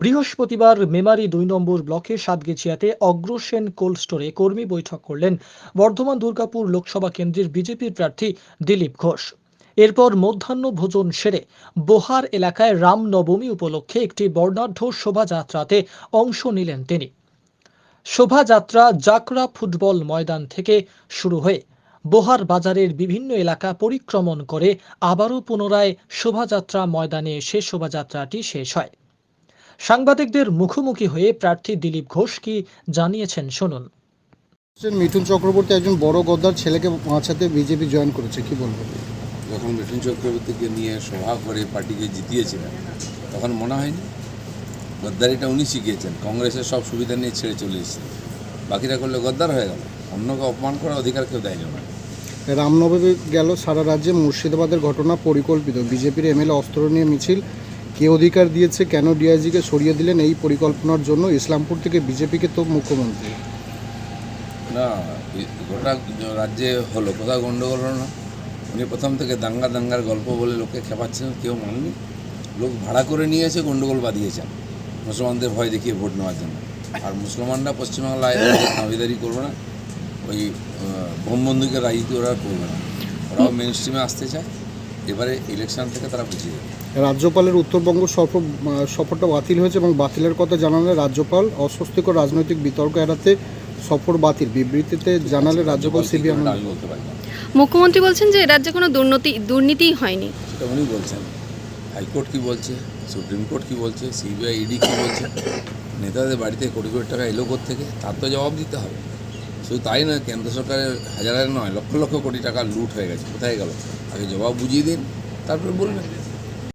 বৃহস্পতিবার মেমারি ২ নম্বর ব্লকের সাতগেছিয়াতে অগ্রসেন কোল্ড স্টোরে কর্মী বৈঠক করলেন বর্ধমান দুর্গাপুর লোকসভা কেন্দ্রের বিজেপির প্রার্থী দিলীপ ঘোষ। এরপর মধ্যাহ্ন ভোজন সেরে বোহার এলাকায় রামনবমী উপলক্ষে একটি বর্ণাঢ্য শোভাযাত্রাতে অংশ নিলেন তিনি। শোভাযাত্রা জাকরা ফুটবল ময়দান থেকে শুরু হয়ে বোহার বাজারের বিভিন্ন এলাকা পরিক্রমণ করে আবারও পুনরায় শোভাযাত্রা ময়দানে এসে শোভাযাত্রাটি শেষ হয়। সাংবাদিকদের মুখোমুখি হয়ে প্রার্থী দিলীপ ঘোষ কি জানিয়েছেন শুনুন। মিঠুন চক্রবর্তী একজন বড় গদ্দার ছেলেকে বাঁচাতে বিজেপি জয়েন করেছে, কি বলবো? যখন মিঠুন চক্রবর্তীকে নিয়ে সভা করে পার্টিকে জিতিয়েছিলেন তখন মনে হয়নি গদ্দারিটা উনি শিখিয়েছেন, কংগ্রেসের সব সুবিধা নিয়ে ছেড়ে চলে এসেছেন, বাকিরা করলে গদ্দার হয়ে গেল। অন্যকে অপমান করার অধিকার কেউ দেয়নি না। রামনবমী গেল, সারা রাজ্যে মুর্শিদাবাদের ঘটনা পরিকল্পিত। বিজেপির এমএলএ অস্ত্র নিয়ে মিছিল, কে অধিকার দিয়েছে, কেন ডিআইজিকে সরিয়ে দিলেন, এই পরিকল্পনার জন্য ইসলামপুর থেকে বিজেপিকে তো মুখ্যমন্ত্রী না, গোটা রাজ্যে হলো, কোথাও গণ্ডগোল হলো না। উনি প্রথম থেকে দাঙ্গার গল্প বলে লোককে খেপাচ্ছেন, কেউ মানেনি। লোক ভাড়া করে নিয়ে এসে গণ্ডগোল বাঁধিয়েছেন মুসলমানদের ভয় দেখিয়ে ভোট নেওয়ার জন্য। আর মুসলমানরা পশ্চিমবাংলায় দাবিদারি করবে না, ওই বোম বন্দুকের রাজনীতি ওরা করবে না, ওরাও মেন স্ট্রিমে আসতে চায়। এবারে ইলেকশন থেকে তারা বুঝিয়ে দেবে। রাজ্যপালের উত্তরবঙ্গ সফরটা বাতিল হয়েছে এবং বাতিলের কথা জানালে রাজ্যপাল অস্বস্তিকর রাজনৈতিক বিতর্ক এড়াতে সফর বাতিল। বিবৃতিতে জানালে রাজ্যপাল সিবিআই। আমি বলতে পারি না। মুখ্যমন্ত্রী বলছেন যে রাজ্যে কোনো দুর্নীতিই হয়নি। সেটা উনি বলছেন। হাইকোর্ট কী বলছে, সুপ্রিম কোর্ট কী বলছে, সিবিআই ইডি কী বলছে, নেতাদের বাড়িতে কোটি কোটি টাকা এলো থেকে, তার তো জবাব দিতে হবে। শুধু তাই নয়, কেন্দ্র সরকারের হাজার নয় লক্ষ লক্ষ কোটি টাকা লুট হয়ে গেছে, কোথায় গেল, আগে জবাব বুঝিয়ে দিন, তারপরে বলবেন।